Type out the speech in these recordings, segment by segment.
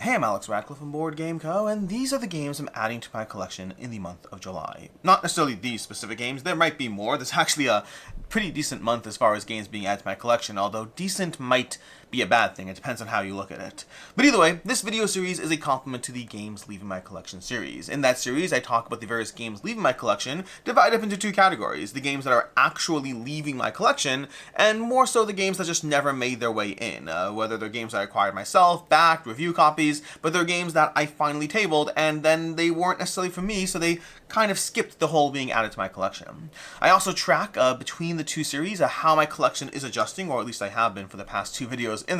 Hey, I'm Alex Radcliffe from Board Game Co., and these are the games I'm adding to my collection in the month of July. Not necessarily these specific games, there might be more. There's actually a pretty decent month as far as games being added to my collection, although decent might be a bad thing. It depends on how you look at it. But either way, this video series is a complement to the Games Leaving My Collection series. In that series, I talk about the various games leaving my collection, divided up into two categories: the games that are actually leaving my collection, and more so the games that just never made their way in. Whether they're games I acquired myself, backed, review copies, but they're games that I finally tabled, and then they weren't necessarily for me, so they kind of skipped the whole being added to my collection. I also track between the two series how my collection is adjusting, or at least I have been for the past two videos in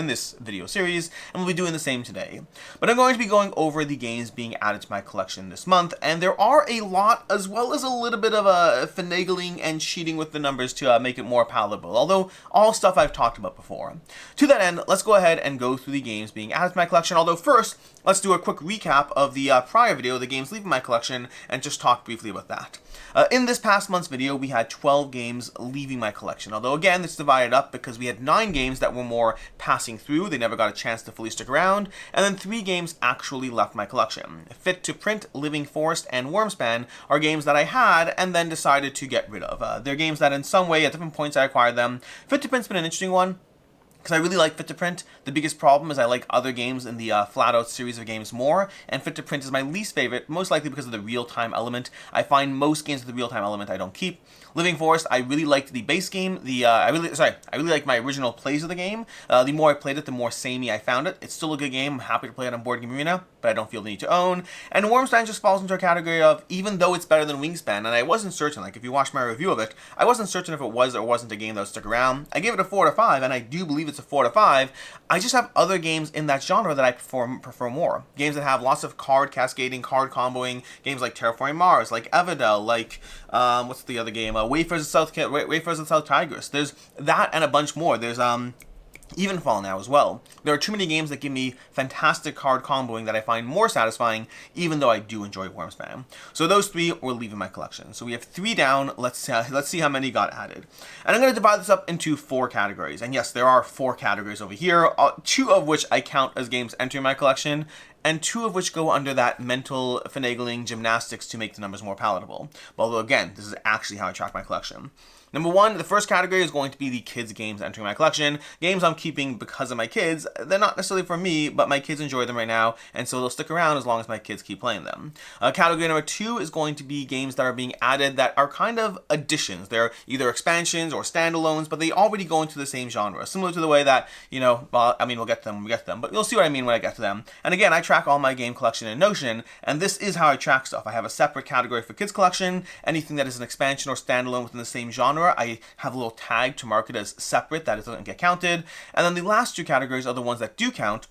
this video series, and we'll be doing the same today. But I'm going to be going over the games being added to my collection this month, and there are a lot, as well as a little bit of finagling and cheating with the numbers to make it more palatable, although all stuff I've talked about before. To that end, let's go ahead and go through the games being added to my collection, although first, let's do a quick recap of the prior video, the games leaving my collection, and just talk briefly about that. In this past month's video, we had 12 games leaving my collection, although again, it's divided up because we had 9 games that were more passing through, they never got a chance to fully stick around, and then 3 games actually left my collection. Fit to Print, Living Forest, and Wormspan are games that I had and then decided to get rid of. They're games that in some way, at different points I acquired them. Fit to Print's been an interesting one, because I really like Fit to Print. The biggest problem is I like other games in the Flat Out series of games more, and Fit to Print is my least favorite, most likely because of the real-time element. I find most games with the real-time element I don't keep. Living Forest, I really liked the base game. I really liked my original plays of the game. The more I played it, the more samey I found it. It's still a good game. I'm happy to play it on Board Game Arena, but I don't feel the need to own. And Wormspan just falls into a category of, even though it's better than Wingspan, and I wasn't certain, like if you watched my review of it, I wasn't certain if it was or wasn't a game that would stick around. I gave it a 4 to 5, and I do believe it's a 4 to 5. I just have other games in that genre that I prefer more. Games that have lots of card cascading, card comboing, games like Terraforming Mars, like Everdell, like, what's the other game? Wayfarers of South Tigris. There's that and a bunch more. There's, Evenfall now as well. There are too many games that give me fantastic card comboing that I find more satisfying, even though I do enjoy Wormspan. So those 3 were leaving my collection. So we have 3 down. Let's see how many got added. And I'm going to divide this up into 4 categories. And yes, there are 4 categories over here, 2 of which I count as games entering my collection, and 2 of which go under that mental finagling gymnastics to make the numbers more palatable. Although again, this is actually how I track my collection. Number 1, the first category is going to be the kids games entering my collection. Games I'm keeping because of my kids. They're not necessarily for me, but my kids enjoy them right now, and so they'll stick around as long as my kids keep playing them. Category number 2 is going to be games that are being added that are kind of additions. They're either expansions or standalones, but they already go into the same genre. Similar to the way that, we'll get to them when we get to them, but you'll see what I mean when I get to them. And again, I track all my game collection in Notion, and this is how I track stuff. I have a separate category for kids collection. Anything that is an expansion or standalone within the same genre, I have a little tag to mark it as separate, that it doesn't get counted. And then the last 2 categories are the ones that do count,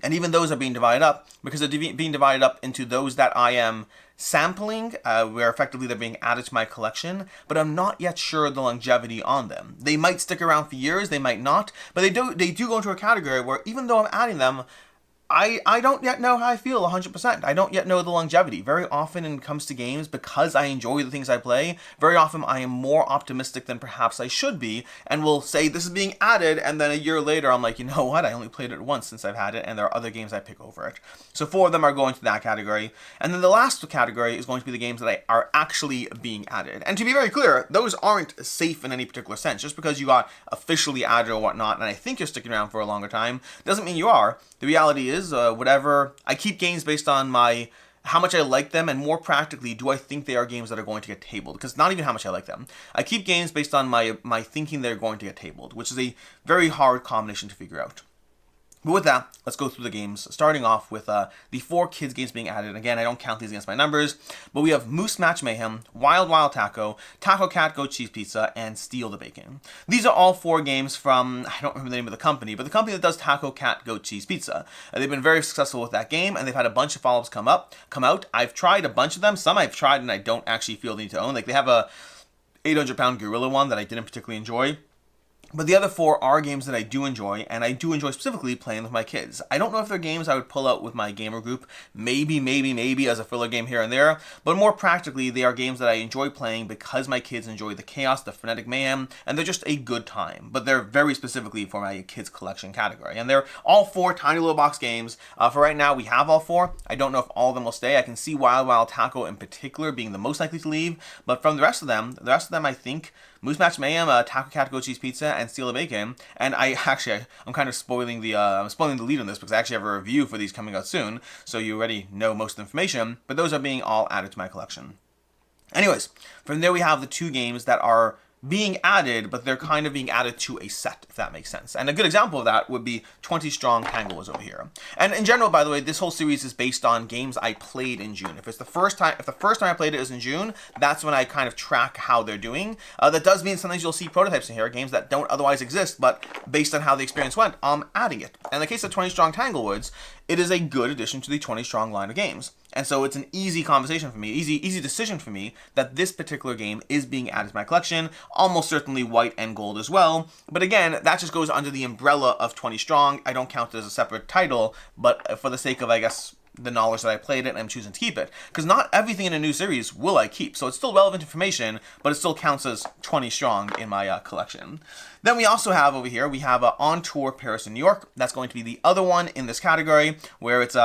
and even those are being divided up because they're being divided up into those that I am sampling, where effectively they're being added to my collection, but I'm not yet sure the longevity on them. They might stick around for years, they might not, but they do go into a category where even though I'm adding them, I don't yet know how I feel 100%. I don't yet know the longevity. Very often when it comes to games, because I enjoy the things I play, very often I am more optimistic than perhaps I should be, and will say this is being added, and then a year later I'm like, you know what, I only played it once since I've had it, and there are other games I pick over it. So 4 of them are going to that category, and then the last category is going to be the games that are actually being added. And to be very clear, those aren't safe in any particular sense. Just because you got officially added or whatnot, and I think you're sticking around for a longer time, doesn't mean you are. The reality is, whatever, I keep games based on how much I like them, and more practically, do I think they are games that are going to get tabled? Because not even how much I like them. I keep games based on my thinking they're going to get tabled, which is a very hard combination to figure out. But with that, let's go through the games, starting off with the 4 kids games being added. And again, I don't count these against my numbers, but we have Moose Match Mayhem, Wild Wild Taco, Taco Cat Goat Cheese Pizza, and Steal the Bacon. These are all 4 games from, I don't remember the name of the company, but the company that does Taco Cat Goat Cheese Pizza. They've been very successful with that game, and they've had a bunch of follow-ups come out. I've tried a bunch of them. Some I've tried and I don't actually feel the need to own. Like they have a 800-pound gorilla one that I didn't particularly enjoy. But the other 4 are games that I do enjoy, and I do enjoy specifically playing with my kids. I don't know if they're games I would pull out with my gamer group, maybe as a filler game here and there, but more practically, they are games that I enjoy playing because my kids enjoy the chaos, the frenetic mayhem, and they're just a good time. But they're very specifically for my kids collection category. And they're all 4 tiny little box games. For right now, we have all 4. I don't know if all of them will stay. I can see Wild Wild Taco in particular being the most likely to leave, but from the rest of them, I think Moose Match Mayhem, Taco Cat Goat Cheese Pizza, and Steal a Bacon. And I'm kind of spoiling the lead on this because I actually have a review for these coming out soon, so you already know most of the information. But those are being all added to my collection. Anyways, from there we have the 2 games that are being added, but they're kind of being added to a set, if that makes sense. And a good example of that would be 20 Strong Tanglewoods over here. And in general, by the way, this whole series is based on games I played in June. If the first time I played it was in June, that's when I kind of track how they're doing. That does mean sometimes you'll see prototypes in here, games that don't otherwise exist, but based on how the experience went, I'm adding it. And in the case of 20 Strong Tanglewoods, it is a good addition to the 20 Strong line of games. And so it's an easy conversation for me, easy decision for me that this particular game is being added to my collection, almost certainly white and gold as well. But again, that just goes under the umbrella of 20 Strong. I don't count it as a separate title, but for the sake of, I guess, the knowledge that I played it, I'm choosing to keep it. Because not everything in a new series will I keep, so it's still relevant information, but it still counts as 20 Strong in my collection. Then we also have over here, we have On Tour Paris and New York. That's going to be the other one in this category, where it's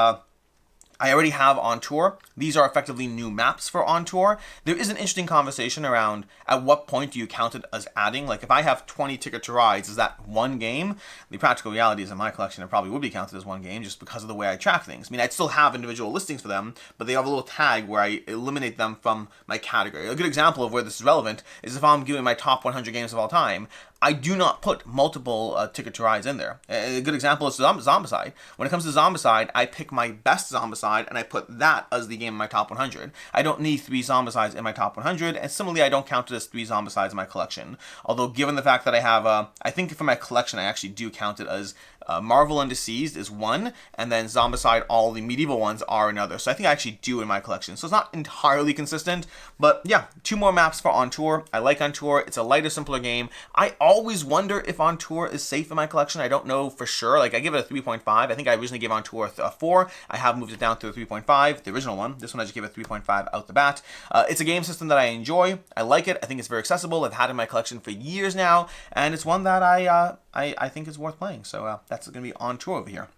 I already have On Tour. These are effectively new maps for On Tour. There is an interesting conversation around at what point do you count it as adding. Like if I have 20 Ticket to Rides, is that one game? The practical reality is in my collection it probably would be counted as one game just because of the way I track things. I mean, I'd still have individual listings for them, but they have a little tag where I eliminate them from my category. A good example of where this is relevant is if I'm giving my top 100 games of all time, I do not put multiple Ticket to Rides in there. A good example is Zombicide. When it comes to Zombicide, I pick my best Zombicide and I put that as the game in my top 100. I don't need 3 Zombicides in my top 100, and similarly, I don't count it as 3 Zombicides in my collection. Although, given the fact that I have, I think for my collection, I actually do count it as Marvel Undeceased is 1, and then Zombicide, all the medieval ones are another. So I think I actually do in my collection. So it's not entirely consistent, but yeah, 2 more maps for On Tour. I like On Tour. It's a lighter, simpler game. I always wonder if On Tour is safe in my collection. I don't know for sure. Like I give it a 3.5. I think I originally gave On Tour a 4. I have moved it down to a 3.5, the original one. This one I just gave it 3.5 out the bat. It's a game system that I enjoy. I like it. I think it's very accessible. I've had it in my collection for years now, and it's one that I think is worth playing. So that's going to be On Tour over here.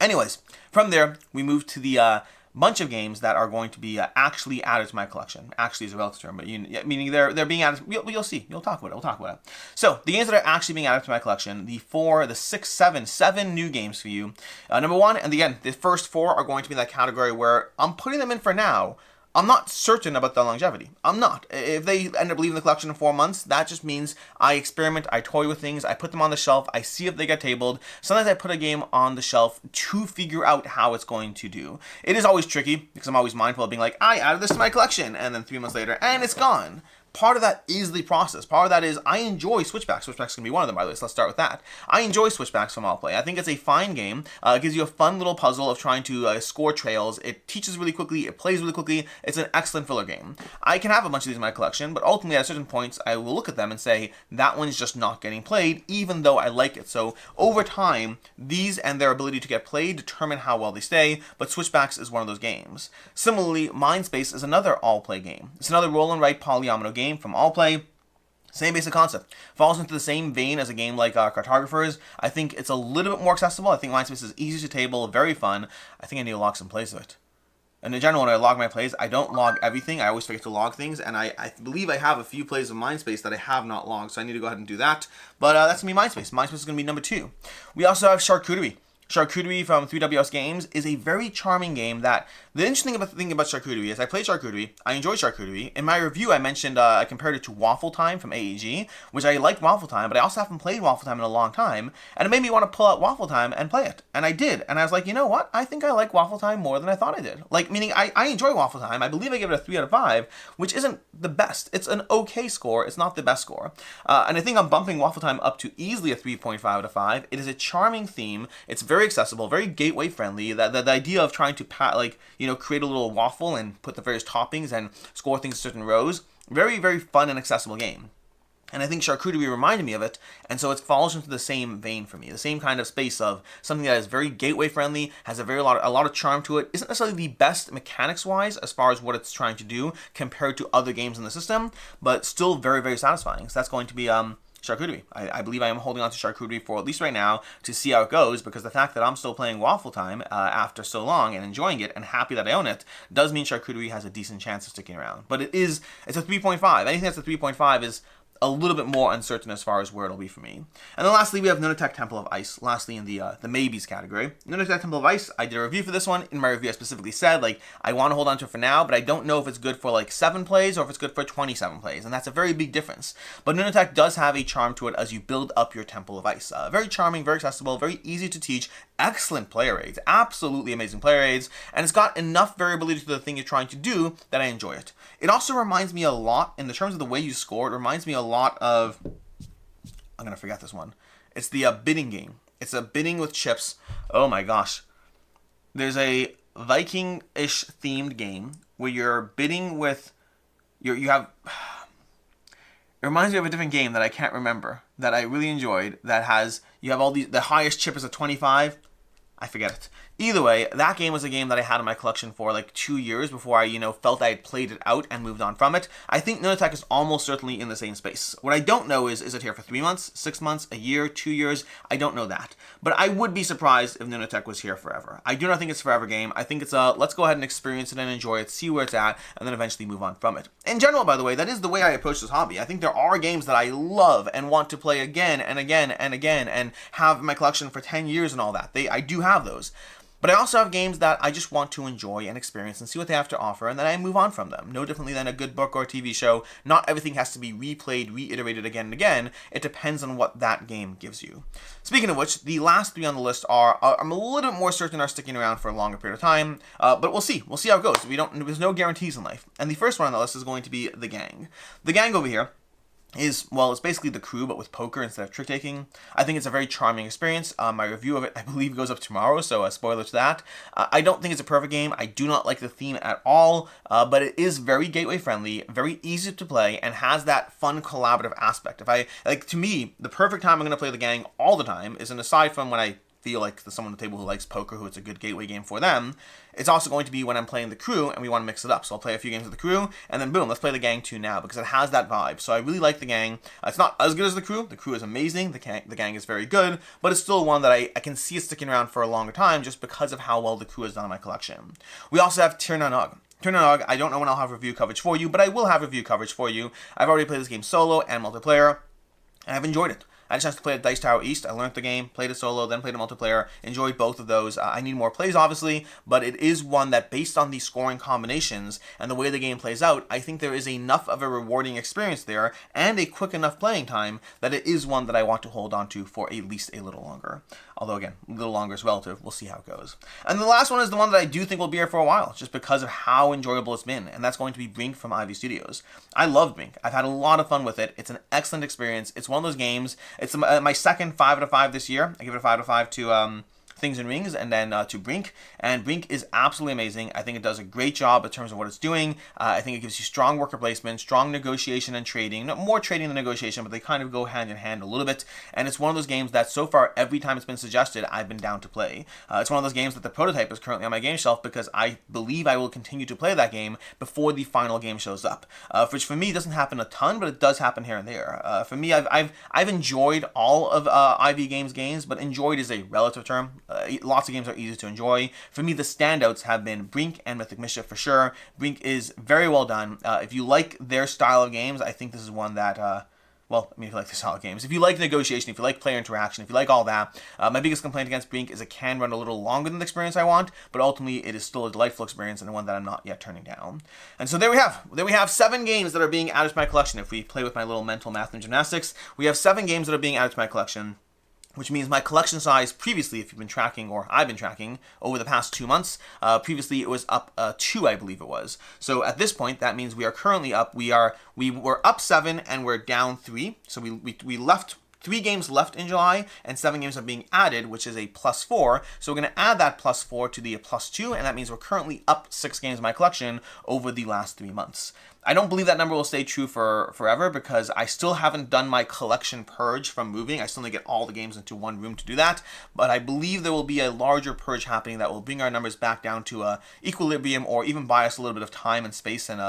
Anyways, from there, we move to the bunch of games that are going to be actually added to my collection. Actually is a relative term, but meaning they're being added. You'll see. You'll talk about it. We'll talk about it. So the games that are actually being added to my collection, seven new games for you. Number 1, and again, the first 4 are going to be that category where I'm putting them in for now. I'm not certain about the longevity. I'm not. If they end up leaving the collection in 4 months, that just means I experiment, I toy with things, I put them on the shelf, I see if they get tabled. Sometimes I put a game on the shelf to figure out how it's going to do. It is always tricky because I'm always mindful of being like, I added this to my collection, and then 3 months later, and it's gone. Part of that is the process. Part of that is I enjoy Switchbacks. Switchbacks can be one of them, by the way, so let's start with that. I enjoy Switchbacks from All Play. I think it's a fine game. It gives you a fun little puzzle of trying to score trails. It teaches really quickly. It plays really quickly. It's an excellent filler game. I can have a bunch of these in my collection, but ultimately at certain points, I will look at them and say, that one's just not getting played, even though I like it. So over time, these and their ability to get played determine how well they stay, but Switchbacks is one of those games. Similarly, Mindspace is another All Play game. It's another roll and write polyomino game from All Play. Same basic concept. Falls into the same vein as a game like Cartographers. I think it's a little bit more accessible. I think Mindspace is easy to table, very fun. I think I need to log some plays of it. And in general, when I log my plays, I don't log everything. I always forget to log things, and I believe I have a few plays of Mindspace that I have not logged, so I need to go ahead and do that. But that's going to be Mindspace. Mindspace is going to be number 2. We also have Charcuterie. Charcuterie from 3WS Games is a very charming game that, the interesting thing about Charcuterie is I played Charcuterie, I enjoyed Charcuterie. In my review, I mentioned I compared it to Waffle Time from AEG, which I liked Waffle Time, but I also haven't played Waffle Time in a long time, and it made me want to pull out Waffle Time and play it. And I did, and I was like, you know what? I think I like Waffle Time more than I thought I did. Like, meaning I enjoy Waffle Time. I believe I give it a 3 out of 5, which isn't the best. It's an okay score. It's not the best score. And I think I'm bumping Waffle Time up to easily a 3.5 out of 5. It is a charming theme. It's very accessible, very gateway friendly. The idea of trying to create a little waffle and put the various toppings and score things in certain rows, very, very fun and accessible game. And I think Charcuterie reminded me of it, and so it falls into the same vein for me, the same kind of space of something that is very gateway friendly, has a lot of charm to it, isn't necessarily the best mechanics wise as far as what it's trying to do compared to other games in the system, but still very, very satisfying. So that's going to be Charcuterie. I believe I am holding on to Charcuterie for at least right now to see how it goes, because the fact that I'm still playing Waffle Time after so long and enjoying it and happy that I own it does mean Charcuterie has a decent chance of sticking around. But it's a 3.5. Anything that's a 3.5 is a little bit more uncertain as far as where it'll be for me. And then lastly, we have Nunatak Temple of Ice, lastly in the maybes category. Nunatak Temple of Ice, I did a review for this one. In my review, I specifically said, like, I want to hold on to it for now, but I don't know if it's good for, like, 7 plays or if it's good for 27 plays, and that's a very big difference. But Nunatak does have a charm to it as you build up your Temple of Ice. Very charming, very accessible, very easy to teach, excellent player aids, absolutely amazing player aids, and it's got enough variability to the thing you're trying to do that I enjoy it. It also reminds me a lot, in the terms of the way you score, it reminds me a lot of, I'm going to forget this one. It's the bidding game. It's a bidding with chips. Oh my gosh. There's a Viking-ish themed game where you're bidding with, you have, it reminds me of a different game that I can't remember, that I really enjoyed, that has, you have all these, the highest chip is a 25. I forget it. Either way, that game was a game that I had in my collection for like 2 years before I, felt I had played it out and moved on from it. I think Nunatak is almost certainly in the same space. What I don't know is it here for 3 months, 6 months, a year, 2 years? I don't know that. But I would be surprised if Nunatak was here forever. I do not think it's a forever game. I think it's a, let's go ahead and experience it and enjoy it, see where it's at, and then eventually move on from it. In general, by the way, that is the way I approach this hobby. I think there are games that I love and want to play again and again and again and have in my collection for 10 years and all that. I do have those. But I also have games that I just want to enjoy and experience and see what they have to offer, and then I move on from them. No differently than a good book or a TV show, not everything has to be replayed, reiterated again and again. It depends on what that game gives you. Speaking of which, the last 3 on the list are, I'm a little bit more certain are sticking around for a longer period of time, but we'll see. We'll see how it goes. There's no guarantees in life. And the first one on the list is going to be The Gang. The Gang over here is, well, it's basically The Crew, but with poker instead of trick-taking. I think it's a very charming experience. My review of it, I believe, goes up tomorrow, so a spoiler to that. I don't think it's a perfect game. I do not like the theme at all, but it is very gateway-friendly, very easy to play, and has that fun collaborative aspect. To me, the perfect time I'm going to play The Gang all the time is, and aside from when I feel like there's someone at the table who likes poker, who it's a good gateway game for them, it's also going to be when I'm playing The Crew and we want to mix it up. So I'll play a few games with The Crew, and then boom, let's play The Gang 2 now, because it has that vibe. So I really like The Gang. It's not as good as The Crew. The Crew is amazing. The Gang is very good, but it's still one that I can see it sticking around for a longer time just because of how well The Crew has done in my collection. We also have Tir Na Nog. Tir Na Nog, I don't know when I'll have review coverage for you, but I will have review coverage for you. I've already played this game solo and multiplayer, and I've enjoyed it. I had a chance to play at Dice Tower East. I learned the game, played it solo, then played a multiplayer. Enjoyed both of those. I need more plays, obviously, but it is one that, based on the scoring combinations and the way the game plays out, I think there is enough of a rewarding experience there and a quick enough playing time that it is one that I want to hold on to for at least a little longer. Although, again, a little longer is relative. We'll see how it goes. And the last one is the one that I do think will be here for a while, just because of how enjoyable it's been, and that's going to be Brink from Ivy Studios. I love Brink. I've had a lot of fun with it. It's an excellent experience. It's one of those games. It's my second 5 out of 5 this year. I give it a 5 out of 5 to Things and Rings, and then to Brink. And Brink is absolutely amazing. I think it does a great job in terms of what it's doing. I think it gives you strong worker placement, strong negotiation and trading. Not more trading than negotiation, but they kind of go hand in hand a little bit. And it's one of those games that so far, every time it's been suggested, I've been down to play. It's one of those games that the prototype is currently on my game shelf because I believe I will continue to play that game before the final game shows up. Which for me doesn't happen a ton, but it does happen here and there. For me, I've enjoyed all of Ivy games, but enjoyed is a relative term. Lots of games are easy to enjoy. For me, the standouts have been Brink and Mythic Mischief for sure. Brink is very well done. If you like their style of games, I think this is one that, if you like the style of games. If you like negotiation, if you like player interaction, if you like all that, my biggest complaint against Brink is it can run a little longer than the experience I want, but ultimately it is still a delightful experience and one that I'm not yet turning down. And so there we have. There we have 7 games that are being added to my collection. If we play with my little mental math and gymnastics, we have 7 games that are being added to my collection, which means my collection size previously, if you've been tracking, or I've been tracking, over the past 2 months, previously it was up 2, I believe it was. So at this point, that means we are currently up, we were up 7 and we're down 3. So we left 3 games left in July, and 7 games are being added, which is a +4. So we're going to add that +4 to the +2, and that means we're currently up 6 games in my collection over the last 3 months. I don't believe that number will stay true for forever because I still haven't done my collection purge from moving. I still need to get all the games into one room to do that, but I believe there will be a larger purge happening that will bring our numbers back down to equilibrium or even buy us a little bit of time and space, and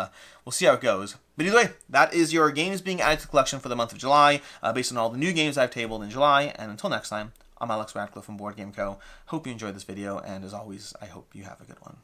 we'll see how it goes. But either way, that is your games being added to the collection for the month of July, based on all the new games I've tabled in July. And until next time, I'm Alex Radcliffe from Board Game Co. Hope you enjoyed this video, and as always, I hope you have a good one.